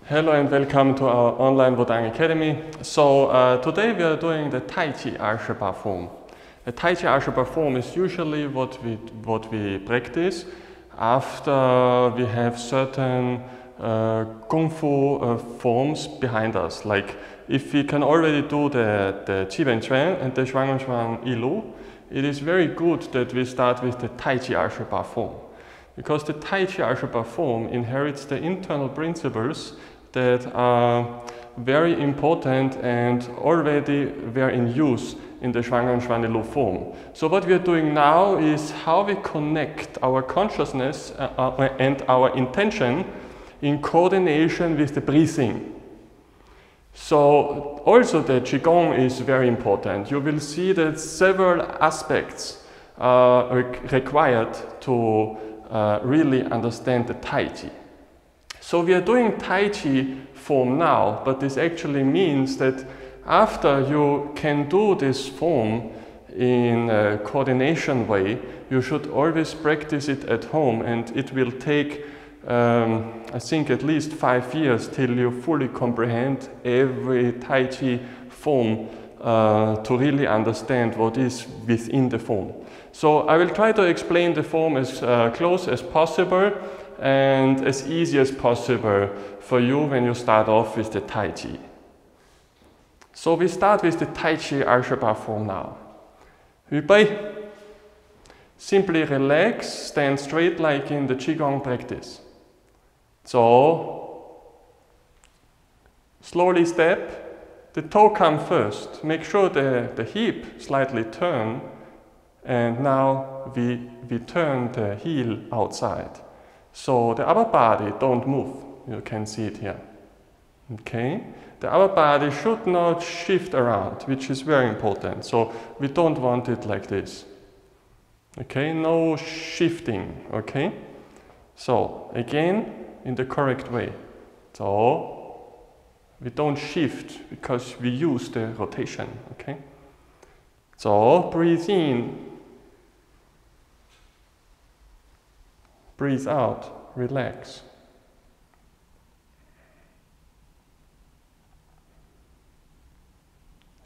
Hello and welcome to our online Wudang Academy. So today we are doing the Tai Chi Algebra form. The Tai Chi Algebra form is usually what we practice after we have certain Kung Fu forms behind us. Like if we can already do the Qi Ben Quan and the Shuang Shuang Yi Lu, it is very good that we start with the Tai Chi Algebra form. Because the Tai Chi Algebra form inherits the internal principles that are very important and already were in use in the Shuang Shuang Yi Lu form. So what we are doing now is how we connect our consciousness and our intention in coordination with the breathing. So also the Qigong is very important. You will see that several aspects are required to really understand the Tai Chi. So we are doing Tai Chi form now, but this actually means that after you can do this form in a coordination way, you should always practice it at home, and it will take I think at least 5 years till you fully comprehend every Tai Chi form to really understand what is within the form. So I will try to explain the form as close as possible and as easy as possible for you when you start off with the Tai Chi. So we start with the Tai Chi Algebra form now. Hübei. Simply relax, stand straight like in the Qigong practice. So, slowly step, the toe come first. Make sure the hip slightly turn, and now we turn the heel outside. So the upper body don't move. You can see it here. Okay? The upper body should not shift around, which is very important. So we don't want it like this. Okay? No shifting. Okay? So again, in the correct way. So we don't shift because we use the rotation. Okay? So breathe in. Breathe out, relax.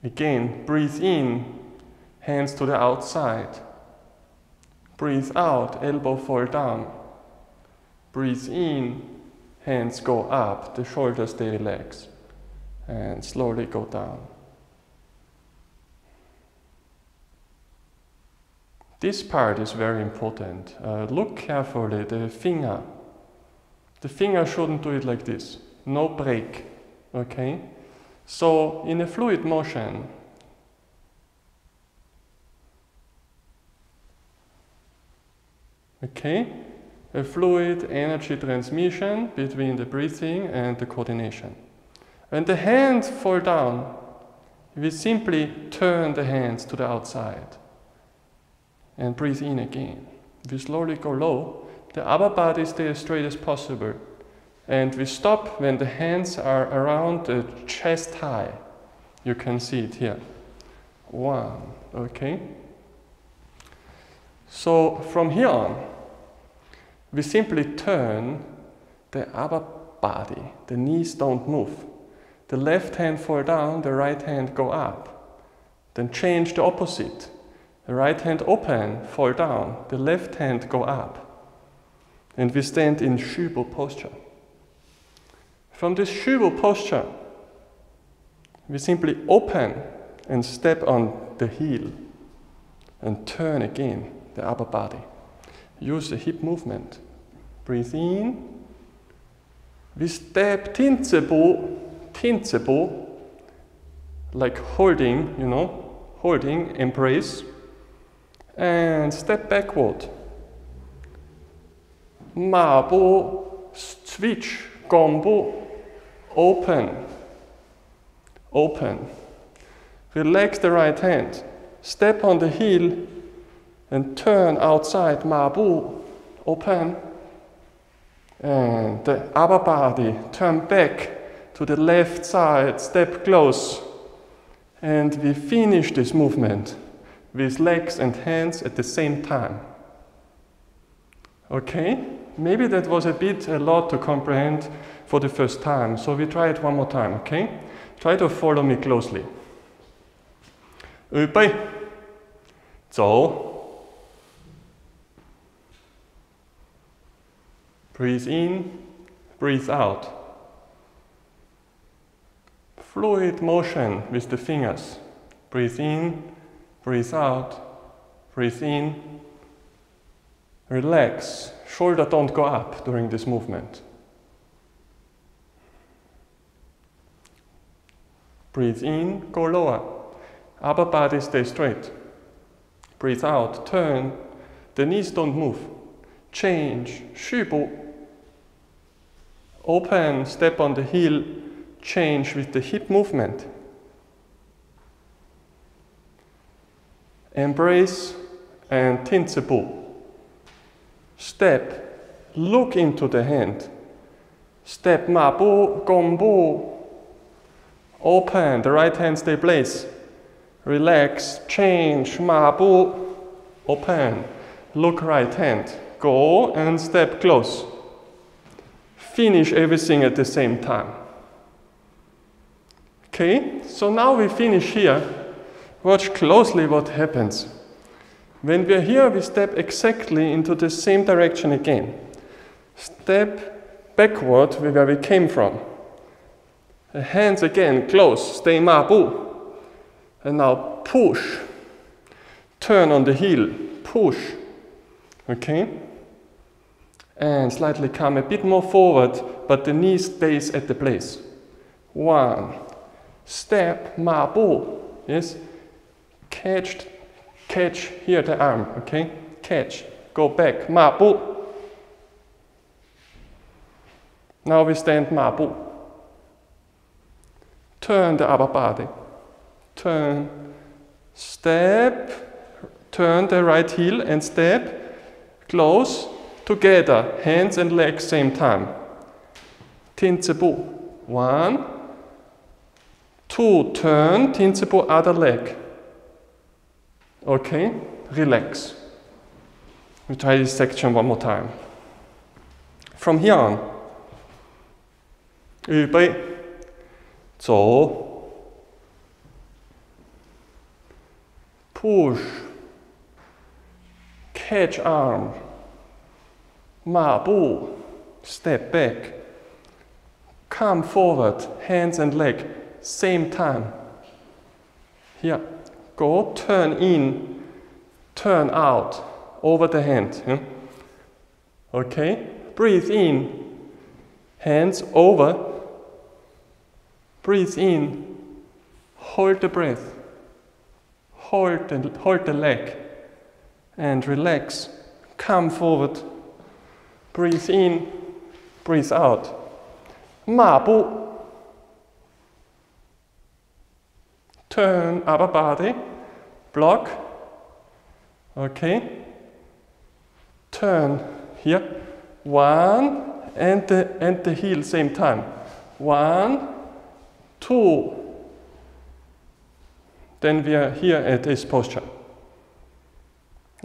Again, breathe in, hands to the outside. Breathe out, elbow fall down. Breathe in, hands go up, the shoulders stay relaxed. And slowly go down. This part is very important. Look carefully, the finger. The finger shouldn't do it like this. No break. Okay? So, in a fluid motion, okay? A fluid energy transmission between the breathing and the coordination. When the hands fall down, we simply turn the hands to the outside. And breathe in again. We slowly go low. The upper body stays as straight as possible. And we stop when the hands are around the chest high. You can see it here. 1, okay? So from here on, we simply turn the upper body. The knees don't move. The left hand fall down, the right hand go up. Then change the opposite. The right hand open, fall down. The left hand go up. And we stand in Shubo posture. From this Shubo posture, we simply open and step on the heel and turn again the upper body. Use the hip movement. Breathe in. We step Tinzebo, like holding, you know, holding, embrace. And step backward. Ma Bu, switch, Gongbu, open, open. Relax the right hand. Step on the heel and turn outside, Ma Bu, open. And the upper body, turn back to the left side, step close. And we finish this movement with legs and hands at the same time. Okay? Maybe that was a lot to comprehend for the first time, so we try it one more time, okay? Try to follow me closely. 预备，走。Breathe in, breathe out. Fluid motion with the fingers. Breathe in, breathe out, breathe in. Relax, shoulder don't go up during this movement. Breathe in, go lower. Upper body stay straight. Breathe out, turn. The knees don't move. Change, 虚步. Open, step on the heel. Change with the hip movement. Embrace and 天子步. Step, look into the hand. Step 马步, 弓步. Open, the right hand stay place. Relax, change, 马步. Open, look right hand. Go and step close. Finish everything at the same time. Okay, so now we finish here. Watch closely what happens. When we're here, we step exactly into the same direction again. Step backward where we came from. The hands again, close, stay 马步. And now push. Turn on the heel, push. Okay? And slightly come a bit more forward, but the knee stays at the place. 1. Step, 马步. Yes? Catch here the arm, okay? Catch. Go back, 马步. Now we stand 马步. Turn the upper body. Turn. Step. Turn the right heel and step. Close. Together. Hands and legs same time. 天子步. 1. 2. Turn. 天子步 other leg. Okay, relax. We try this section one more time. From here on. 预备，走。Push. Catch arm. 马步. Step back. Come forward. Hands and leg. Same time. Here. Go, turn in, turn out, over the hand. Yeah? Okay, breathe in, hands over, breathe in, hold the breath, hold the leg, and relax, come forward, breathe in, breathe out. 马步. Turn upper body, block, okay, turn here, 1, and the heel same time, 1, 2, then we are here at this posture,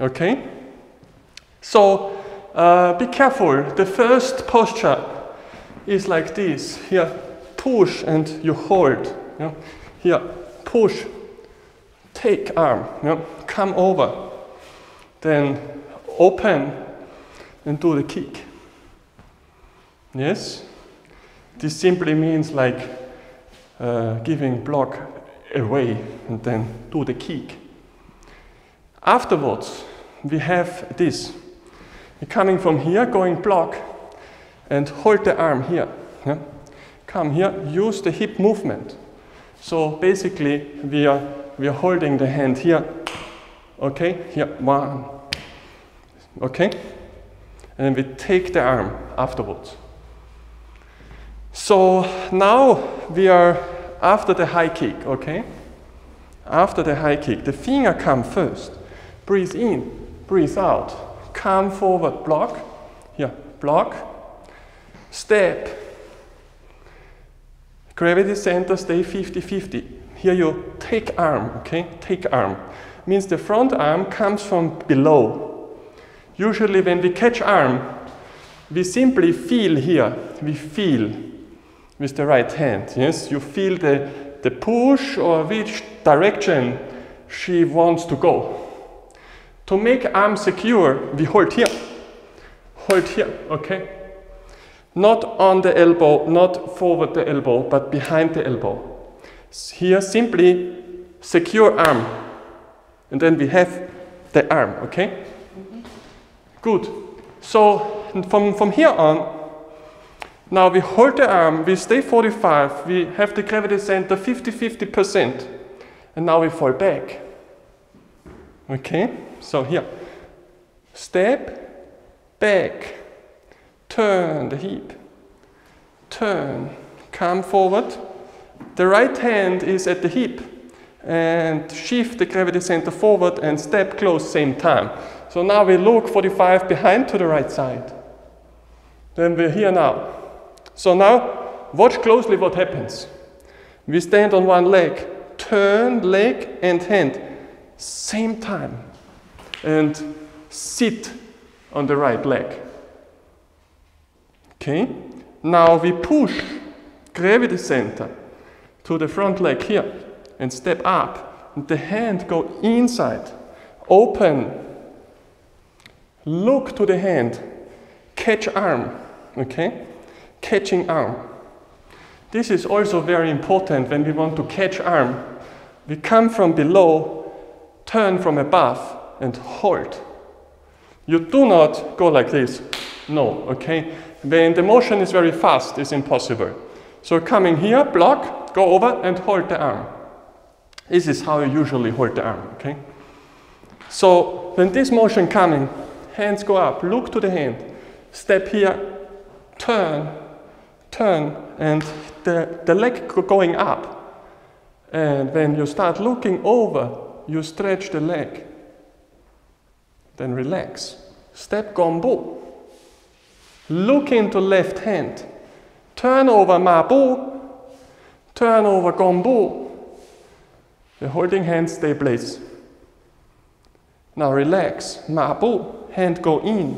okay, so be careful, the first posture is like this, here, push and you hold, you know? Here, push, take arm, you know, come over, then open and do the kick. Yes? This simply means like giving block away and then do the kick. Afterwards, we have this. You're coming from here, going block and hold the arm here. Yeah? Come here, use the hip movement. So basically, we are holding the hand here. Okay, here, 1. Okay, and we take the arm afterwards. So now we are after the high kick. Okay, after the high kick, the finger come first. Breathe in, breathe out. Come forward, block. Here, block. Step. Gravity center stay 50-50. Here you take arm, okay? Take arm. Means the front arm comes from below. Usually when we catch arm, we simply feel here. We feel with the right hand. Yes, you feel the push or which direction she wants to go. To make arm secure, we hold here. Hold here, okay? Not on the elbow, not forward the elbow, but behind the elbow. Here, simply secure arm. And then we have the arm, okay? Good. So from here on, now we hold the arm, we stay 45, we have the gravity center 50-50%. And now we fall back. Okay? So here, step, back, turn the hip, turn, come forward. The right hand is at the hip and shift the gravity center forward and step close same time. So now we look 45 behind to the right side. Then we're here now. So now watch closely what happens. We stand on one leg, turn leg and hand, same time. And sit on the right leg. Okay? Now we push gravity center to the front leg here and step up. And the hand go inside, open, look to the hand, catch arm, okay? Catching arm. This is also very important when we want to catch arm. We come from below, turn from above, and hold. You do not go like this. No, okay? When the motion is very fast, it's impossible. So coming here, block, go over and hold the arm. This is how you usually hold the arm, okay? So when this motion coming, hands go up, look to the hand, step here, turn, turn, and the leg going up. And when you start looking over, you stretch the leg. Then relax. Step gombo. Look into left hand. Turn over mabu. Turn over gombo. The holding hand stay place. Now relax. Mabu. Hand go in.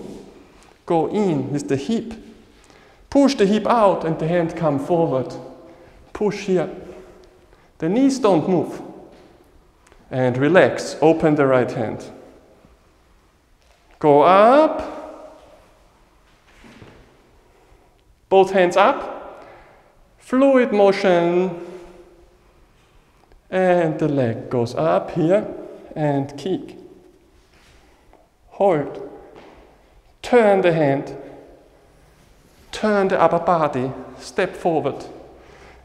Go in with the hip. Push the hip out and the hand come forward. Push here. The knees don't move. And relax. Open the right hand. Go up, both hands up, fluid motion, and the leg goes up here, and kick. Hold, turn the hand, turn the upper body, step forward,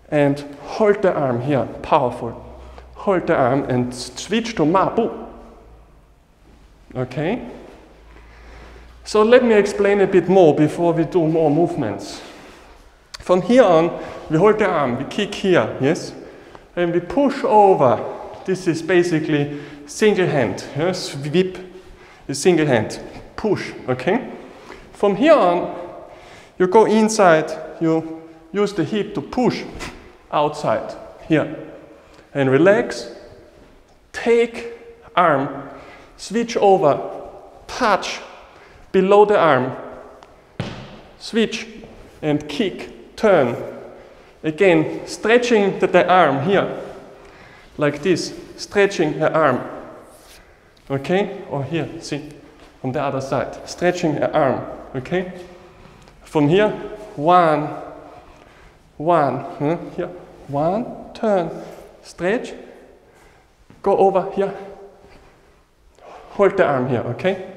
and hold the arm here, powerful. Hold the arm and switch to mabu. Okay? So let me explain a bit more before we do more movements. From here on, we hold the arm, we kick here, yes? And we push over. This is basically single hand, yes? Whip is single hand, push, okay? From here on, you go inside, you use the hip to push outside, here. And relax, take arm, switch over, touch, below the arm, switch and kick, turn. Again, stretching the arm here, like this, stretching the arm. Okay? Or here, see, from the other side, stretching the arm. Okay? From here, one, here, one, turn, stretch, go over here, hold the arm here, okay?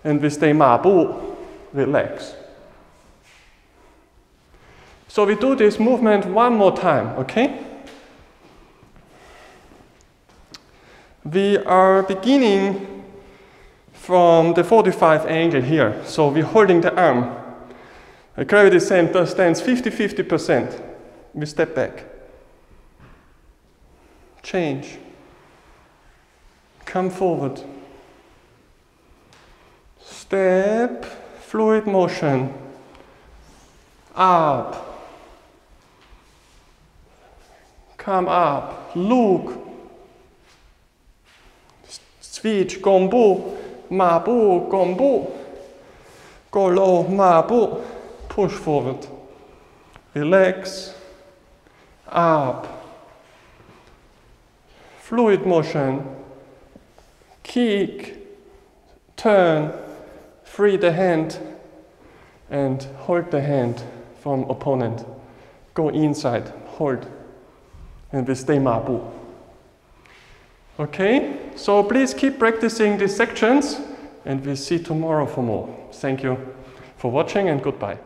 And we stay mabu, relax. So we do this movement one more time, okay? We are beginning from the 45 angle here. So we're holding the arm. The gravity center stands 50-50%. We step back. Change. Come forward. Step, fluid motion, up, come up, look, switch, gombo, mabu, gombo, Go low, ma bu. Push forward. Relax. Up. Fluid motion. Kick. Turn. Free the hand. And hold the hand from opponent. Go inside. Hold. And we stay ma bu. Okay? So please keep practicing these sections. And we'll see tomorrow for more. Thank you for watching and goodbye.